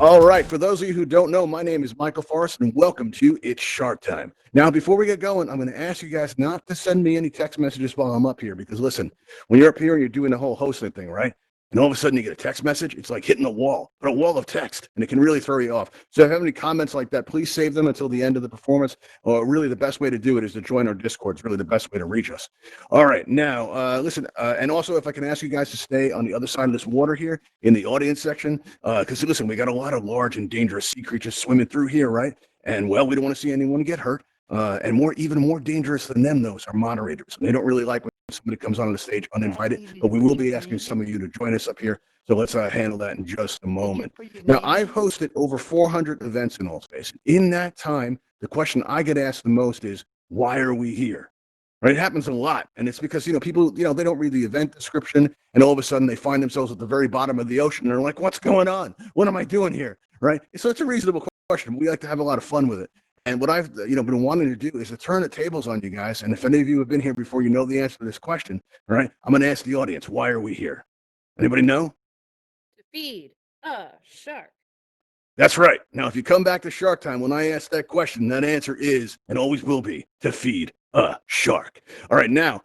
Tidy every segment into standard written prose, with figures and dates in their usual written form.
All right, for those of you who don't know, my name is Michael Forrest, and welcome to It's Shark Time. Now, before we get going, I'm going to ask you guys not to send me any text messages while I'm up here, because listen, when you're up here and you're doing the whole hosting thing, right? And all of a sudden you get a text message, it's like hitting a wall, but a wall of text, and it can really throw you off. So if you have any comments like that, please save them until the end of the performance, or really the best way to do it is to join our Discord. It's really the best way to reach us. All right, now, listen, and also if I can ask you guys to stay on the other side of this water here in the audience section, because listen, we got a lot of large and dangerous sea creatures swimming through here, right? And well, we don't want to see anyone get hurt. And even more dangerous than them, those are moderators. They don't really like when somebody comes on the stage uninvited, but we will be asking some of you to join us up here. So let's handle that in just a moment. Now, I've hosted over 400 events in AltspaceVR. In that time, the question I get asked the most is, why are we here? Right? It happens a lot. And it's because, people, they don't read the event description, and all of a sudden they find themselves at the very bottom of the ocean. And they're like, what's going on? What am I doing here? Right? So it's a reasonable question. We like to have a lot of fun with it. And what I've been wanting to do is to turn the tables on you guys. And if any of you have been here before, you know the answer to this question. All right, I'm going to ask the audience, why are we here? Anybody know? To feed a shark. That's right. Now, if you come back to Shark Time, when I ask that question, that answer is, and always will be, to feed a shark. All right, now,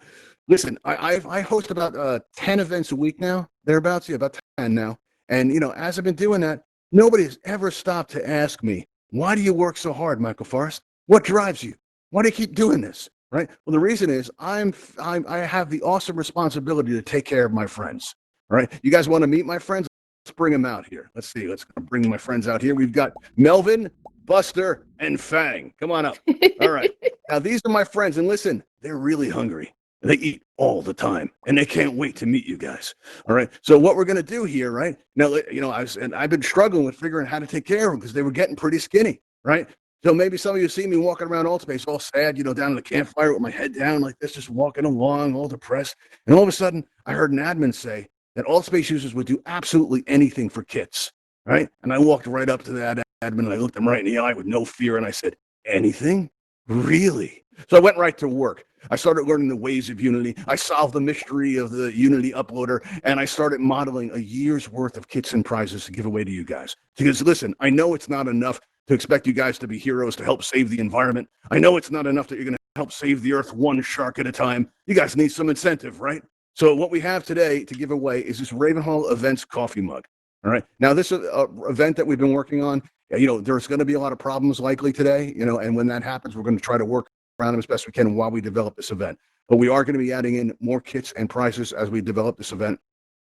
listen, I host about 10 events a week now, thereabouts, yeah, about 10 now. And, as I've been doing that, nobody has ever stopped to ask me, why do you work so hard, Michael Forrest? What drives you? Why do you keep doing this? Right? Well, the reason is I have the awesome responsibility to take care of my friends. All right? You guys want to meet my friends? Let's bring them out here. Let's see. Let's bring my friends out here. We've got Melvin, Buster, and Fang. Come on up. All right. Now, these are my friends. And listen, they're really hungry. They eat all the time, and they can't wait to meet you guys. All right. So what we're going to do here, right now, I've been struggling with figuring out how to take care of them because they were getting pretty skinny, right? So maybe some of you see me walking around AltspaceVR all sad, down in the campfire with my head down like this, just walking along, all depressed. And all of a sudden, I heard an admin say that AltspaceVR users would do absolutely anything for kits, right? And I walked right up to that admin and I looked him right in the eye with no fear, and I said, anything? Really? So I went right to work. I started learning the ways of Unity. I solved the mystery of the Unity uploader, and I started modeling a year's worth of kits and prizes to give away to you guys. Because listen, I know it's not enough to expect you guys to be heroes to help save the environment. I know it's not enough that you're going to help save the Earth one shark at a time. You guys need some incentive, right? So what we have today to give away is this Ravenhall Events coffee mug. All right. Now, this event that we've been working on, there's going to be a lot of problems likely today, and when that happens, we're going to try to work around them as best we can while we develop this event. But we are going to be adding in more kits and prizes as we develop this event.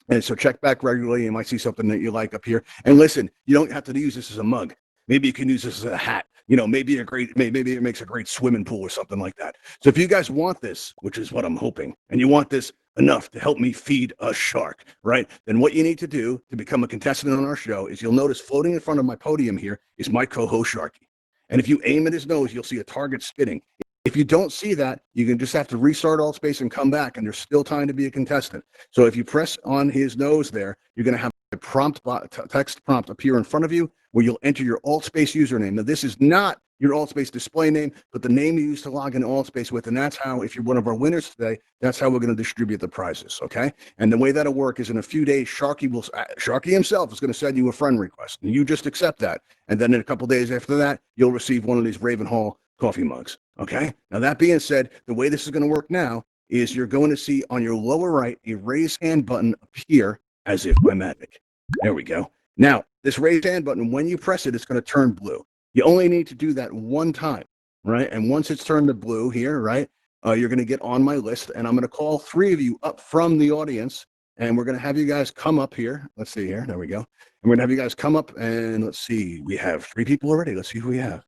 And so check back regularly. You might see something that you like up here. And listen, you don't have to use this as a mug. Maybe you can use this as a hat. Maybe it makes a great swimming pool or something like that. So if you guys want this, which is what I'm hoping, and you want this enough to help me feed a shark, right? Then what you need to do to become a contestant on our show is you'll notice floating in front of my podium here is my co-host Sharky. And if you aim at his nose, you'll see a target spinning. If you don't see that, you can just have to restart AltspaceVR and come back, and there's still time to be a contestant. So if you press on his nose there, you're going to have a text prompt appear in front of you where you'll enter your AltspaceVR username. Now, this is not your AltspaceVR display name, but the name you use to log into AltspaceVR with, and that's how, if you're one of our winners today, that's how we're going to distribute the prizes, okay? And the way that'll work is in a few days, Sharky himself is going to send you a friend request, and you just accept that. And then in a couple days after that, you'll receive one of these Ravenhall coffee mugs, okay? Now, that being said, the way this is going to work now is you're going to see on your lower right a raise hand button appear as if by magic. There we go. Now, this raise hand button, when you press it, it's going to turn blue. You only need to do that one time, right? And once it's turned to blue here, right, you're going to get on my list, and I'm going to call 3 of you up from the audience, and we're going to have you guys come up here. Let's see here. There we go. And we're going to have you guys come up, and let's see. We have 3 people already. Let's see who we have.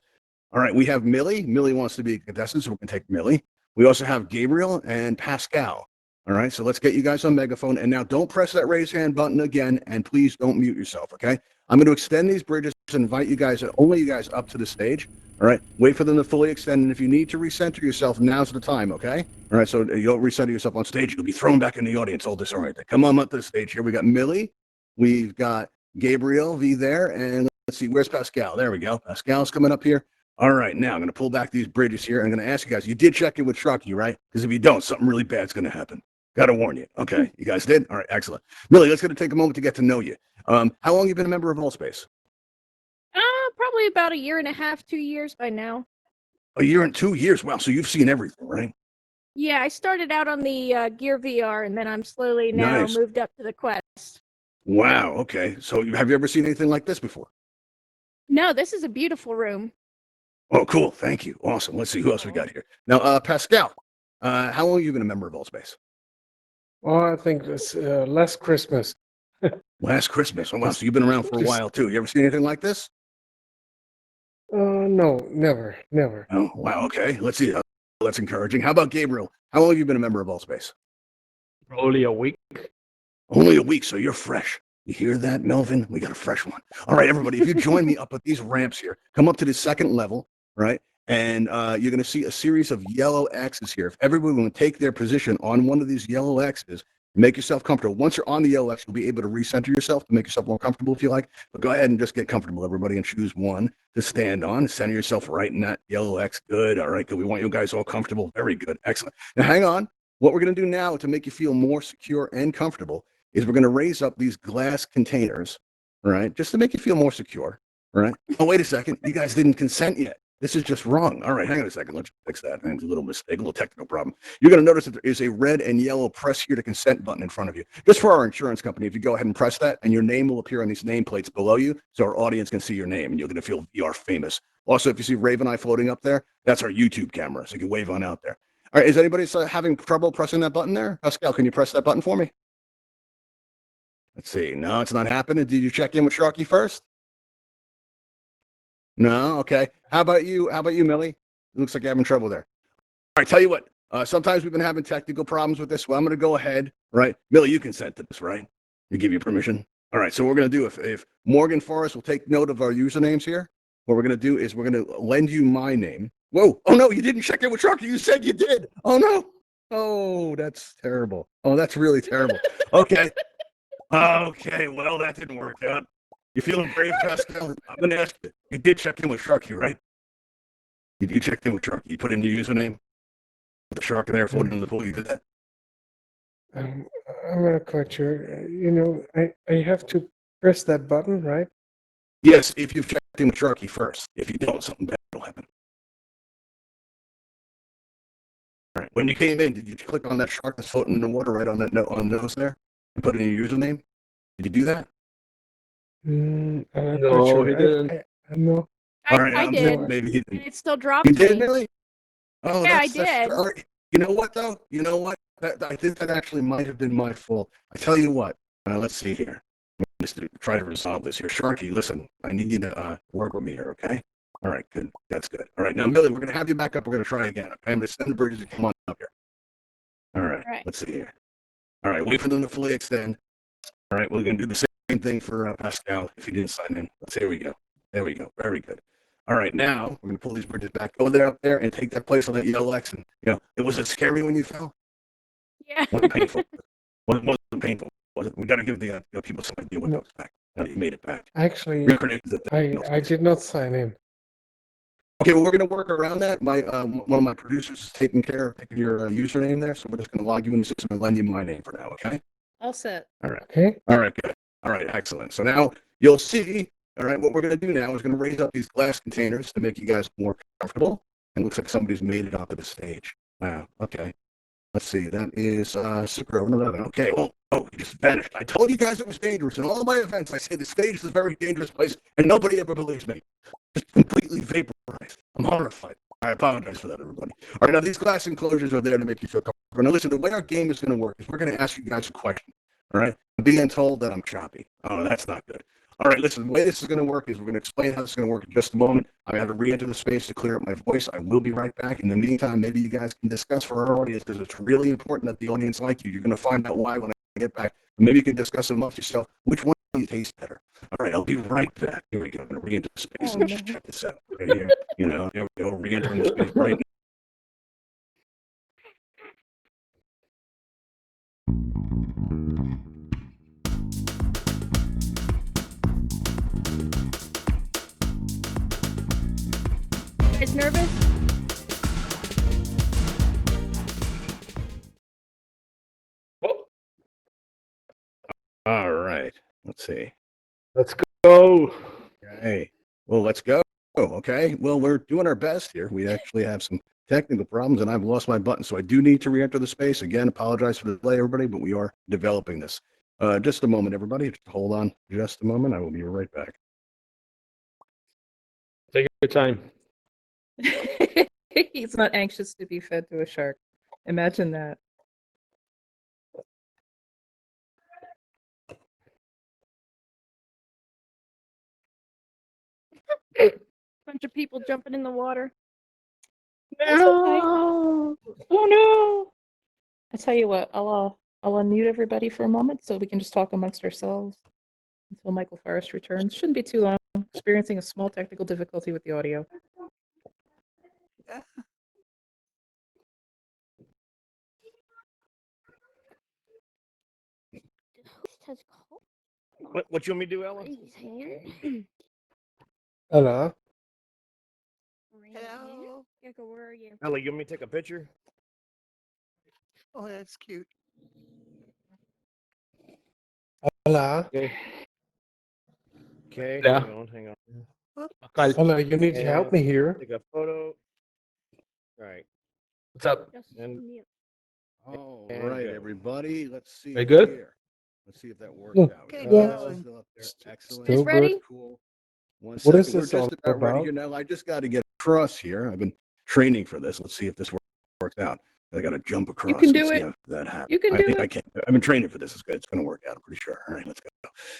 All right, we have Millie. Millie wants to be a contestant, so we're going to take Millie. We also have Gabriel and Pascal. All right, so let's get you guys on megaphone. And now don't press that raise hand button again, and please don't mute yourself, okay? I'm going to extend these bridges and invite you guys, only you guys, up to the stage. All right, wait for them to fully extend, and if you need to recenter yourself, now's the time, okay? All right, so you don't recenter yourself on stage, you'll be thrown back in the audience, all this, all right? Come on up to the stage here. We got Millie, we've got Gabriel V there, and let's see, where's Pascal? There we go. Pascal's coming up here. All right, now I'm going to pull back these bridges here. I'm going to ask you guys, you did check in with Sharky, right? Because if you don't, something really bad's going to happen. Got to warn you. Okay, you guys did? All right, excellent. Millie, let's take a moment to get to know you. How long have you been a member of AltspaceVR? Probably about 1.5 2 years by now. A year and 2 years. Wow, so you've seen everything, right? Yeah, I started out on the Gear VR, and then I'm slowly now Nice. moved up to the Quest. Wow, okay. So have you ever seen anything like this before? No, this is a beautiful room. Oh, cool. Thank you. Awesome. Let's see who else we got here. Now, Pascal, how long have you been a member of AltspaceVR? Oh, I think it's last Christmas. Last Christmas. Oh, wow. So you've been around for a while, too. You ever seen anything like this? No, never. Oh, wow. Okay. Let's see. That's encouraging. How about Gabriel? How long have you been a member of AltspaceVR? Only a week. Only a week, so you're fresh. You hear that, Melvin? We got a fresh one. All right, everybody, if you join me up at these ramps here, come up to the second level, right? And you're going to see a series of yellow X's here. If everyone will take their position on one of these yellow X's, make yourself comfortable. Once you're on the yellow X, you'll be able to recenter yourself to make yourself more comfortable if you like. But go ahead and just get comfortable, everybody, and choose one to stand on. Center yourself right in that yellow X. Good. All right, good. We want you guys all comfortable. Very good. Excellent. Now, hang on. What we're going to do now to make you feel more secure and comfortable is we're going to raise up these glass containers, all right, just to make you feel more secure, all right? Oh, wait a second. You guys didn't consent yet. This is just wrong. All right, hang on a second. Let's fix that. It's a little mistake, a little technical problem. You're going to notice that there is a red and yellow press here to consent button in front of you. Just for our insurance company, if you go ahead and press that, and your name will appear on these nameplates below you, so our audience can see your name, and you're going to feel VR famous. Also, if you see Raven Eye floating up there, that's our YouTube camera, so you can wave on out there. All right, is anybody having trouble pressing that button there? Pascal, can you press that button for me? Let's see. No, it's not happening. Did you check in with Sharky first? No? Okay. How about you? How about you, Millie? It looks like you're having trouble there. All right, tell you what. Sometimes we've been having technical problems with this. Well, I'm going to go ahead, right? Millie, you consent to this, right? You give you permission? All right, so what we're going to do, if Morgan Forrest will take note of our usernames here, what we're going to do is we're going to lend you my name. Whoa. Oh, no, you didn't check in with Sharky. You said you did. Oh, no. Oh, that's terrible. Oh, that's really terrible. Okay. Okay, well, that didn't work out. You feeling brave, Pascal? I'm going to ask you. You did check in with Sharky, right? You checked in with Sharky. You put in your username? With the shark in there floating in the pool, you did that? I'm not quite sure. I have to press that button, right? Yes, if you've checked in with Sharky first. If you don't, something bad will happen. All right. When you came in, did you click on that shark that's floating in the water right on that on nose there and put in your username? Did you do that? I'm not No, quite sure. he didn't. No. All right, I did. Maybe he And didn't. it still dropped You did, me. Millie? Oh, Yeah, that's I did. all right. You know what, though? You know what? I think that actually might have been my fault. I tell you what. Let's see here. Just to try to resolve this here. Sharky, listen, I need you to work with me here, okay? All right, good. That's good. All right, now, Millie, we're going to have you back up. We're going to try again, okay? I'm going to send the bridges to come on up here. All right, let's see here. All right, wait for them to fully extend. All right, we're going to do the same thing for Pascal if he didn't sign in. Here we go. There we go. Very good. All right, now we're going to pull these bridges back. Go there up there and take that place on that yellow X. And, it was scary when you fell? Yeah. It wasn't painful. Wasn't painful. We got to give the people some idea what that was back. You made it back. Actually, Reconnected I did not sign in. Okay, well, we're going to work around that. My one of my producers is taking your username there, so we're just going to log you in the system and lend you my name for now, okay? All set. All right. Okay. All right, good. All right, excellent. So now you'll see, all right, what we're going to do now is going to raise up these glass containers to make you guys more comfortable. And it looks like somebody's made it onto the stage. Wow, okay. Let's see, that is Super 11. Okay, oh, he just vanished. I told you guys it was dangerous. In all my events, I say the stage is a very dangerous place, and nobody ever believes me. Just completely vaporized. I'm horrified. I apologize for that, everybody. All right, now these glass enclosures are there to make you feel comfortable. Now, listen, the way our game is going to work is we're going to ask you guys a question. All right, I'm being told that I'm choppy. Oh, that's not good. All right, listen, the way this is going to work is we're going to explain how this is going to work in just a moment. I have to re-enter the space to clear up my voice. I will be right back. In the meantime, maybe you guys can discuss for our audience, because it's really important that the audience like you. You're going to find out why when I get back. Maybe you can discuss amongst yourself which one do you taste better. All right, I'll be right back. Here we go. I'm going to re-enter the space and just check this out right here. You know, here we go, re-entering the space right now. You guys nervous? All right, let's see. Let's go. Okay. Well, let's go. Okay. Well, we're doing our best here. We actually have some technical problems, and I've lost my button, so I do need to re-enter the space. Again, apologize for the delay, everybody, but we are developing this. Just a moment, everybody. Just hold on just a moment. I will be right back. Take your time. He's not anxious to be fed to a shark. Imagine that. Bunch of people jumping in the water. No. Oh no! I tell you what, I'll unmute everybody for a moment so we can just talk amongst ourselves until Michael Forrest returns. Shouldn't be too long. Experiencing a small technical difficulty with the audio. What you want me to do, Ella? Hello. Hello. Gecko, where are you? Ella, you want me to take a picture? Oh, that's cute. Hello. Okay. Okay. Yeah. Hang on. Hello. You need to help me here. Take a photo. Right. What's up? Just And- mute. All And right, go. everybody. Let's see. Very good? Here. Let's see if that worked Yeah. out. Okay, This go. is still up there. Excellent. Still Guys ready? good. Cool. One What second. is We're this just all about ready about? here now. I just got to get across here. I've been training for this. Let's see if this works out. I got to jump across. can and do see it. how that happens. You can I do think it. I can. I've been training for this. It's good. It's going to work out. I'm pretty sure. All right, let's go.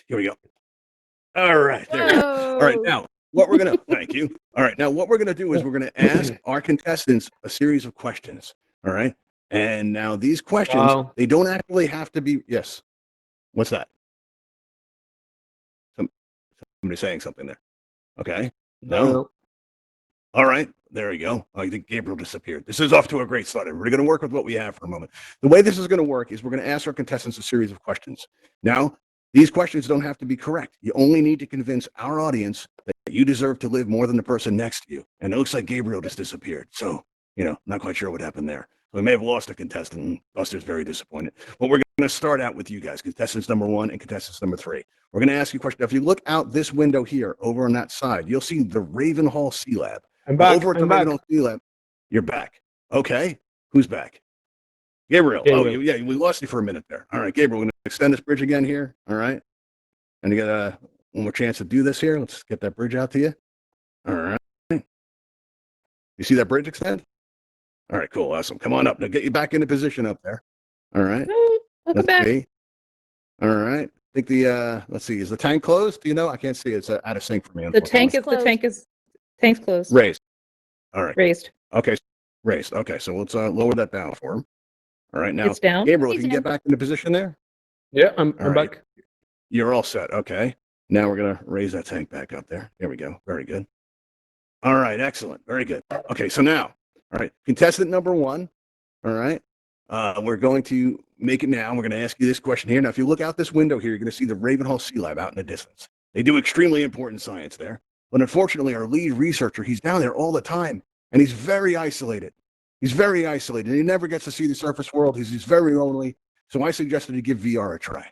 Here we go. All right. There we go. All right. Whoa. Now, what we're going to, thank you. All right. Now, what we're going to do is we're going to ask our contestants a series of questions. All right. And now these questions, Wow. they don't actually have to be, yes. What's that? Somebody saying something there. Okay. No. All right. There you go. I think Gabriel disappeared. This is off to a great start. We're going to work with what we have for a moment. The way this is going to work is we're going to ask our contestants a series of questions. Now, these questions don't have to be correct. You only need to convince our audience that you deserve to live more than the person next to you. And it looks like Gabriel just disappeared. So, not quite sure what happened there. We may have lost a contestant, and Buster's very disappointed. But we're going to start out with you guys, contestants number 1 and contestants number 3. We're going to ask you a question. If you look out this window here, over on that side, you'll see the Ravenhall Sea Lab. I'm back. Over at the I'm back. Ravenhall Sea Lab, you're back. Okay. Who's back? Gabriel. Gabriel. Oh, yeah, we lost you for a minute there. All right, Gabriel, we're going to extend this bridge again here. All right. And you got one more chance to do this here. Let's get that bridge out to you. All right. You see that bridge extend? All right, cool. Awesome. Come on up. Now get you back into position up there. All right. No, welcome back. See. All right. I think let's see, is the tank closed? Do you know? I can't see. It's out of sync for me. The tank unfortunately. is tank's closed. Raised. All right. Raised. Okay. Raised. Okay. So let's lower that down for him. All right. Now, It's down. Gabriel, if He's you can in. get back into position there. Yeah, I'm All right. back. You're all set. Okay. Now we're going to raise that tank back up there. There we go. Very good. All right. Excellent. Very good. Okay. So now, all right. Contestant number 1. All right. We're going to make it now. We're going to ask you this question here. Now, if you look out this window here, you're going to see the Ravenhall Sea Lab out in the distance. They do extremely important science there. But unfortunately, our lead researcher, he's down there all the time, and he's very isolated. He's very isolated. He never gets to see the surface world. He's very lonely. So I suggested you give VR a try.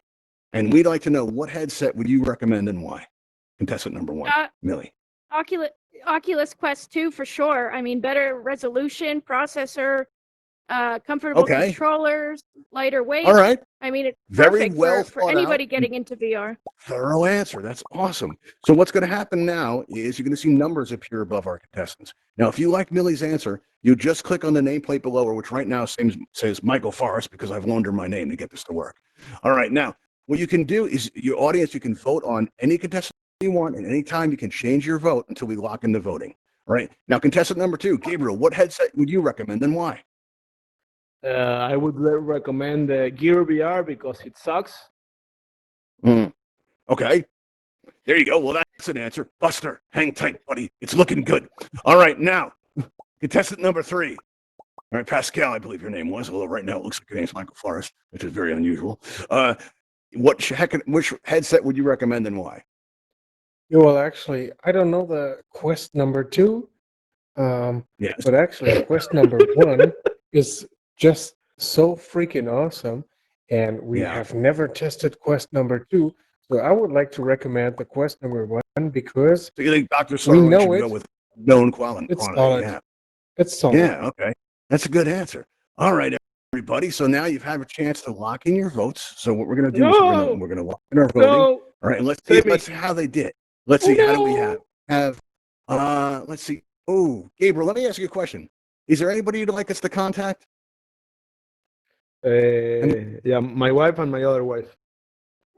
And we'd like to know, what headset would you recommend and why? Contestant number 1, Millie. Oculus Quest 2 for sure. I mean, better resolution, processor, comfortable Okay. controllers, lighter weight. All right. I mean, it's Very perfect well for thought anybody out. getting into VR. Thorough answer. That's awesome. So what's going to happen now is you're going to see numbers appear above our contestants. Now, if you like Millie's answer, you just click on the nameplate below her, which right now says Michael Forrest, because I've loaned her my name to get this to work. All right. Now, what you can do is your audience, you can vote on any contestant you want, and anytime you can change your vote until we lock in the voting. All right. Now, contestant number 2, Gabriel, what headset would you recommend and why? I would recommend the Gear VR because it sucks. Okay. There you go. Well, that's an answer. Buster, hang tight, buddy. It's looking good. All right. Now, contestant number 3. All right, Pascal, I believe your name was, although right now it looks like your name's Michael Forrest, which is very unusual. Which headset would you recommend and why? Yeah, well, actually, I don't know the quest number 2, Yes. but actually, quest number 1 is just so freaking awesome, and we Yeah. have never tested quest number 2. So I would like to recommend the quest number 1 because So you think Dr. we Sarlin know should go with known quality? it's solid. Yeah. It's solid. Yeah. Okay. That's a good answer. All right, everybody. So now you've had a chance to lock in your votes. So what we're going to do is we're going to lock in our voting. No. All right. And let's see how they did. Let's Oh, see. How do we no. have? Let's see. Oh, Gabriel, let me ask you a question. Is there anybody you'd like us to contact? Yeah, my wife and my other wife.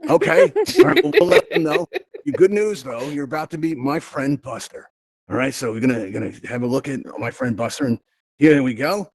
Okay. All right. We'll let them know. Good news, though. You're about to meet my friend Buster. All right. So we're gonna have a look at my friend Buster, and here we go.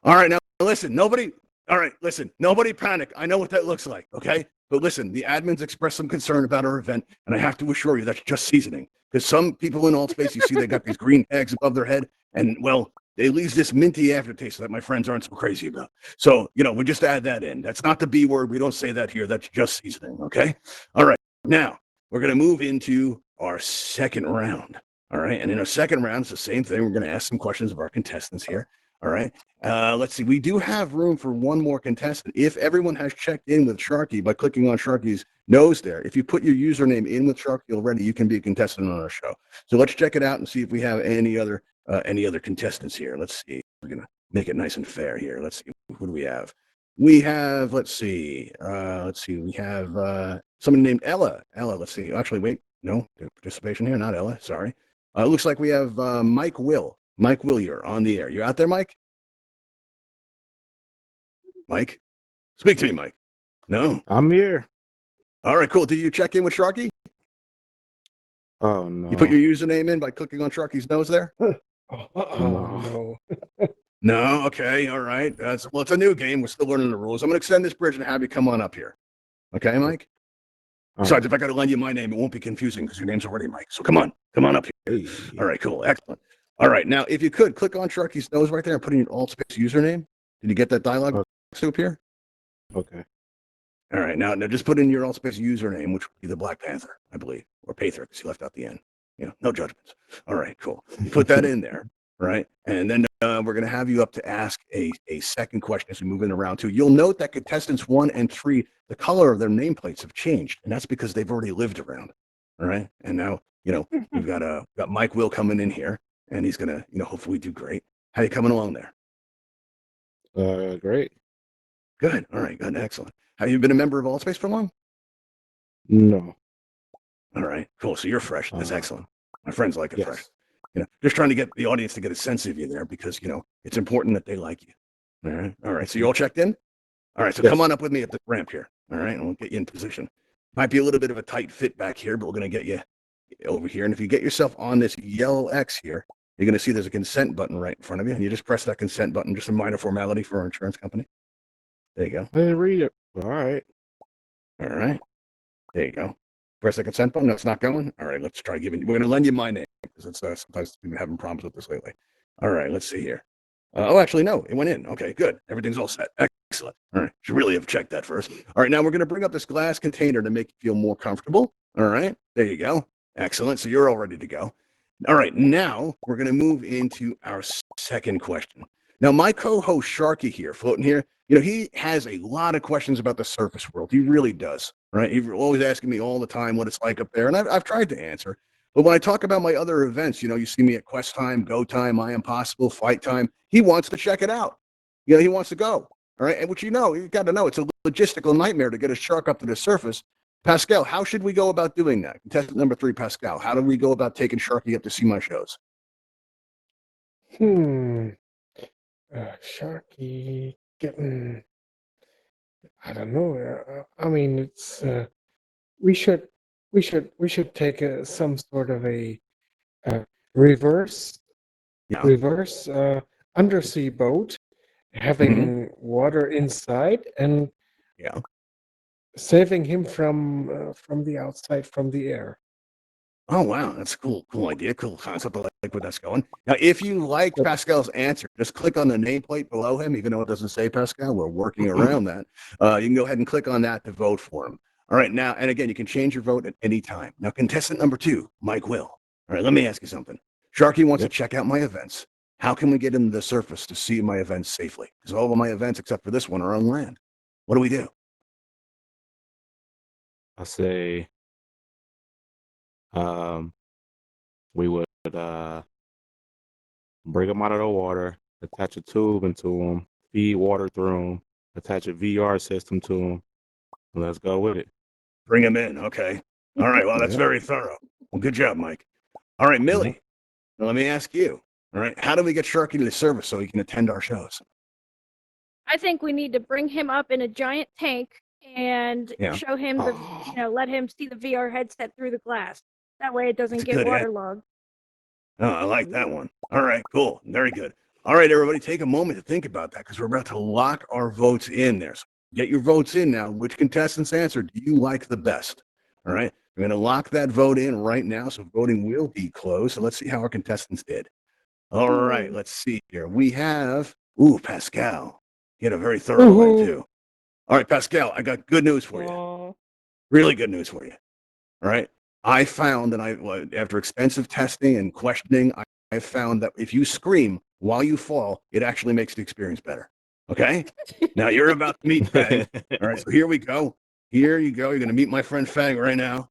All right. Now listen. Nobody. All right. Listen. Nobody panic. I know what that looks like. Okay. But listen, the admins expressed some concern about our event, and I have to assure you that's just seasoning. Because some people in AltspaceVR, you see, they got these green tags above their head, and well, it leaves this minty aftertaste that my friends aren't so crazy about. So, we just add that in. That's not the B word. We don't say that here. That's just seasoning. Okay. All right. Now we're going to move into our second round. All right. And in our second round, it's the same thing. We're going to ask some questions of our contestants here. All right. Let's see. We do have room for one more contestant. If everyone has checked in with Sharky by clicking on Sharky's nose there, if you put your username in with Sharky already, you can be a contestant on our show. So let's check it out and see if we have any other contestants here. Let's see. We're going to make it nice and fair here. Let's see. Who do we have? We have, let's see. We have somebody named Ella. Ella, let's see. Actually, wait. No participation here. Not Ella. Sorry. It looks like we have Mike Will. Mike Will, you're on the air. You out there, Mike? Mike? Speak to me, Mike. No? I'm here. All right, cool. Did you check in with Sharky? Oh no. You put your username in by clicking on Sharky's nose there? No. No? Okay, all right. Well, it's a new game. We're still learning the rules. I'm going to extend this bridge and have you come on up here. Okay, Mike? Besides, if I got to lend you my name, it won't be confusing because your name's already Mike. So come on up here. Hey. All right, cool. Excellent. All right, now, if you could, click on Sharky's nose right there and put in your AltSpace username. Did you get that dialogue to appear? Okay. All right, now just put in your AltSpace username, which would be the Black Panther, I believe, or Pather, because he left out the end. No judgments. All right, cool. You put that in there, right? And then we're going to have you up to ask a second question as we move into round 2. You'll note that contestants 1 and 3, the color of their nameplates have changed, and that's because they've already lived around. All right, and now we've got Mike Will coming in here, and he's gonna hopefully do great. How you coming along there? Great. Good. All right. Good. Excellent. Have you been a member of AltSpace for long? No. All right. Cool. So you're fresh. That's excellent. My friends like it Yes. fresh. Just trying to get the audience to get a sense of you there because it's important that they like you. All right. All right. So you all checked in? All right. So Yes. come on up with me at the ramp here. All right. And we'll get you in position. Might be a little bit of a tight fit back here, but we're going to get you over here. And if you get yourself on this yellow X here, you're going to see there's a consent button right in front of you. And you just press that consent button, just a minor formality for our insurance company. There you go. I didn't read it. All right. All right. There you go. Press the consent button. No, it's not going. All right. Let's try giving. We're going to lend you my name because it's sometimes we've been having problems with this lately. All right. Let's see here. Actually, no, it went in. Okay, good. Everything's all set. Excellent. All right. Should really have checked that first. All right. Now we're going to bring up this glass container to make you feel more comfortable. All right. There you go. Excellent. So you're all ready to go. All right. Now we're going to move into our second question. Now, my co-host Sharky here, floating here, he has a lot of questions about the surface world. He really does, right? He's always asking me all the time what it's like up there, and I've tried to answer. But when I talk about my other events, you see me at Quest Time, Go Time, I Am Possible, Fight Time. He wants to check it out. He wants to go. All right, and which you got to know, it's a logistical nightmare to get a shark up to the surface. Pascal, how should we go about doing that? Contestant number 3, Pascal. How do we go about taking Sharky up to see my shows? Sharky getting. I don't know. I mean, it's we should we should take some sort of a uh, reverse Yeah. reverse undersea boat, having water inside and Yeah. saving him from the outside, from the air. Oh wow, that's a cool idea, cool concept. I like where that's going. Now, if you like But- Pascal's answer, just click on the nameplate below him, even though it doesn't say Pascal. We're working around that. You can go ahead and click on that to vote for him. All right, now, and again, you can change your vote at any time. Now, contestant number 2, Mike Will. All right, let me ask you something. Sharky wants Yep. to check out my events. How can we get him to the surface to see my events safely? Because all of my events, except for this one, are on land. What do we do? I say, we would bring them out of the water, attach a tube into them, feed water through them, attach a VR system to them, and let's go with it. Bring him in. Okay. All right. Well, that's Yeah. very thorough. Well, good job, Mike. All right, Millie. Now, let me ask you. All right. How do we get Sharky to the service so he can attend our shows? I think we need to bring him up in a giant tank and Yeah. show him the, let him see the VR headset through the glass. That way it doesn't That's a get good waterlogged. Oh, I like that one. All right, cool. Very good. All right, everybody, take a moment to think about that because we're about to lock our votes in there. So get your votes in now. Which contestants answer do you like the best? All right. We're going to lock that vote in right now. So voting will be closed. So let's see how our contestants did. All right, let's see here. We have, Pascal. He had a very thorough way, Woohoo. too. All right, Pascal, I got good news for you. Aw. Really good news for you. All right. I found that after extensive testing and questioning, I found that if you scream while you fall, it actually makes the experience better. Okay. Now you're about to meet Fang. All right. So here we go. Here you go. You're going to meet my friend Fang right now.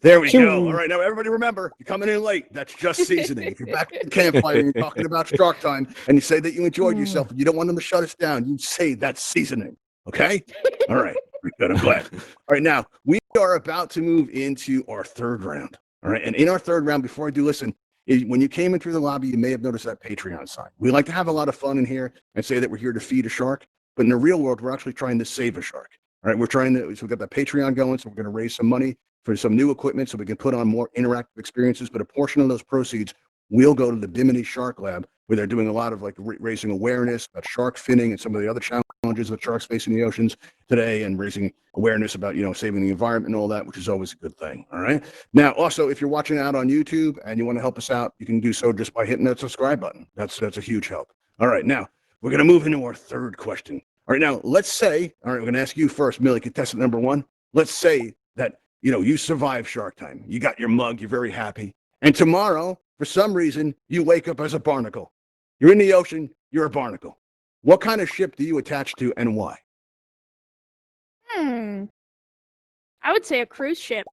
There we go. All right. Now, everybody remember, you're coming in late. That's just seasoning. If you're back at the campfire and you're talking about Shark Time and you say that you enjoyed yourself and you don't want them to shut us down, you say that's seasoning. Okay. All right. Very good. I'm glad. All right. Now, we are about to move into our third round. All right. And in our third round, before I do listen, when you came in through the lobby, you may have noticed that Patreon sign. We like to have a lot of fun in here and say that we're here to feed a shark. But in the real world, we're actually trying to save a shark. All right. We're trying to, so we've got that Patreon going. So we're going to raise some money for some new equipment so we can put on more interactive experiences. But a portion of those proceeds will go to the Bimini Shark Lab, where they're doing a lot of like raising awareness about shark finning and some of the other challenges that sharks face in the oceans today, and raising awareness about, saving the environment and all that, which is always a good thing. All right. Now, also, if you're watching out on YouTube and you want to help us out, you can do so just by hitting that subscribe button. That's a huge help. All right. Now, we're going to move into our third question. All right. Now, let's say, all right, we're going to ask you first, Millie, contestant number 1. Let's say that you survived Shark Time. You got your mug. You're very happy. And tomorrow, for some reason, you wake up as a barnacle. You're in the ocean. You're a barnacle. What kind of ship do you attach to and why? I would say a cruise ship.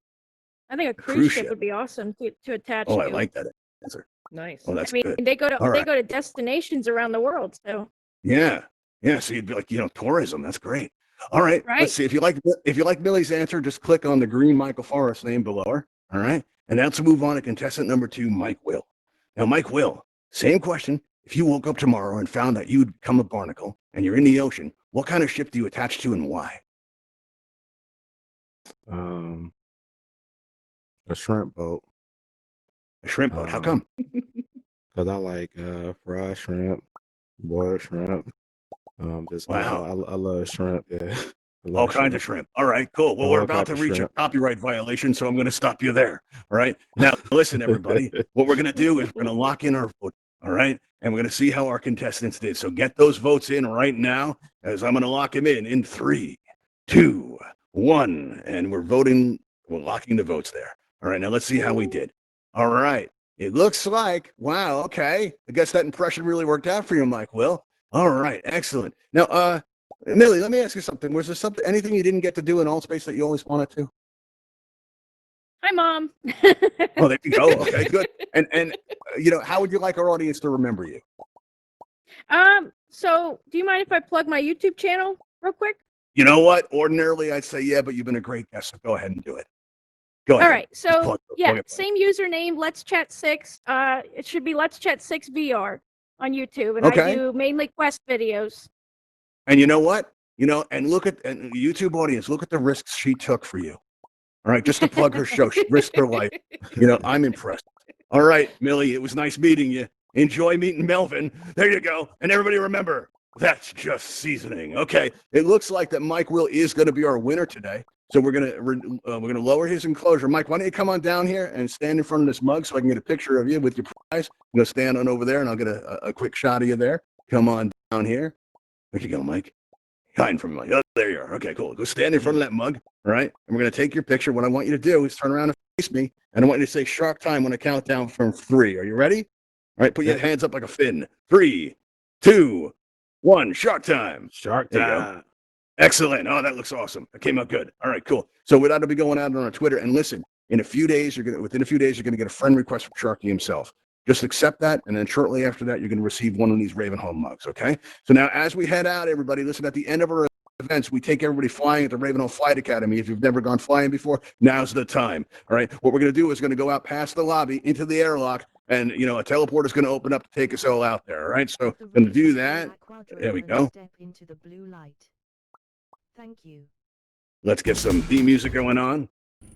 I think a cruise cruise ship ship. would be awesome to attach Oh, to. I like that answer. Nice. Oh, that's I mean, good. they go All right. to destinations around the world. So Yeah. Yeah. So you'd be like, tourism. That's great. All right. Right. Let's see. If you like Millie's answer, just click on the green Michael Forrest name below her. All right. And let's move on to contestant number 2, Mike Will. Now, Mike Will, same question. If you woke up tomorrow and found that you'd become a barnacle and you're in the ocean, what kind of ship do you attach to and why? A shrimp boat. A shrimp boat. How come? Because I like fried shrimp, boiled shrimp. Wow. I love shrimp. Yeah. I All love kinds of shrimp. All right, cool. Well, we're All about type to of reach a shrimp. copyright violation, so I'm going to stop you there. All right. Now, listen, everybody. What we're going to do is we're going to lock in our vote. All right. And we're going to see how our contestants did. So get those votes in right now, as I'm going to lock them in 3, 2, 1. And we're voting. We're locking the votes there. All right. Now, let's see how we did. All right. It looks like, wow. Okay. I guess that impression really worked out for you, Mike Will. All right. Excellent. Now, Millie, let me ask you something. Was there anything you didn't get to do in Altspace that you always wanted to? hi, Mom. Oh, there you go. Okay, good. And how would you like our audience to remember you? So do you mind if I plug my YouTube channel real quick? You know what? Ordinarily, I'd say yeah, but you've been a great guest, so go ahead and do it. Go ahead. All right. Just So plug yeah, it. same username. Let's Chat 6. It should be Let's Chat 6 VR on YouTube, and Okay. I do mainly quest videos. And you know what? you know, and look at and YouTube audience, look at the risks she took for you. All right, just to plug her show, she risked her life. You know, I'm impressed. All right, Millie, it was nice meeting you. Enjoy meeting Melvin. There you go. And everybody remember, that's just seasoning. Okay, it looks like that Mike Will is going to be our winner today. So we're gonna lower his enclosure. Mike, why don't you come on down here and stand in front of this mug so I can get a picture of you with your prize? You know, stand on over there, and I'll get a quick shot of you there. Come on down here. Where'd you go, Mike? Hiding from me. Oh, there you are. Okay, cool. Go stand in front of that mug. All right, and we're gonna take your picture. What I want you to do is turn around and face me, and I want you to say "Shark Time" when I count down from 3. Are you ready? All right, put your hands up like a fin. 3, 2, 1. Shark Time. Shark There you go. Time. Excellent. Oh, that looks awesome. That came out good. All right, cool. So that'll be going out on our Twitter. And listen, within a few days, you're gonna get a friend request from Sharky himself. Just accept that, and then shortly after that, you're gonna receive one of these Ravenhall mugs. Okay. So now, as we head out, everybody, listen. At the end of our events, we take everybody flying at the Ravenhall Flight Academy. If you've never gone flying before, now's the time. All right. What we're gonna do is gonna go out past the lobby into the airlock, and you know a teleporter is gonna open up to take us all out there. All right. So gonna do that. There we go. Step into the blue light. Thank you. Let's get some theme music going on.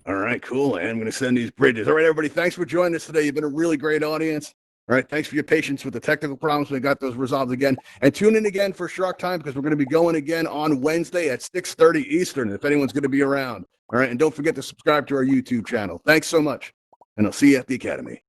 All right, cool. And I'm going to send these bridges. All right, everybody, thanks for joining us today. You've been a really great audience. All right, thanks for your patience with the technical problems. We got those resolved again. And tune in again for Shark Time because we're going to be going again on Wednesday at 6:30 Eastern if anyone's going to be around. All right, and don't forget to subscribe to our YouTube channel. Thanks so much, and I'll see you at the Academy.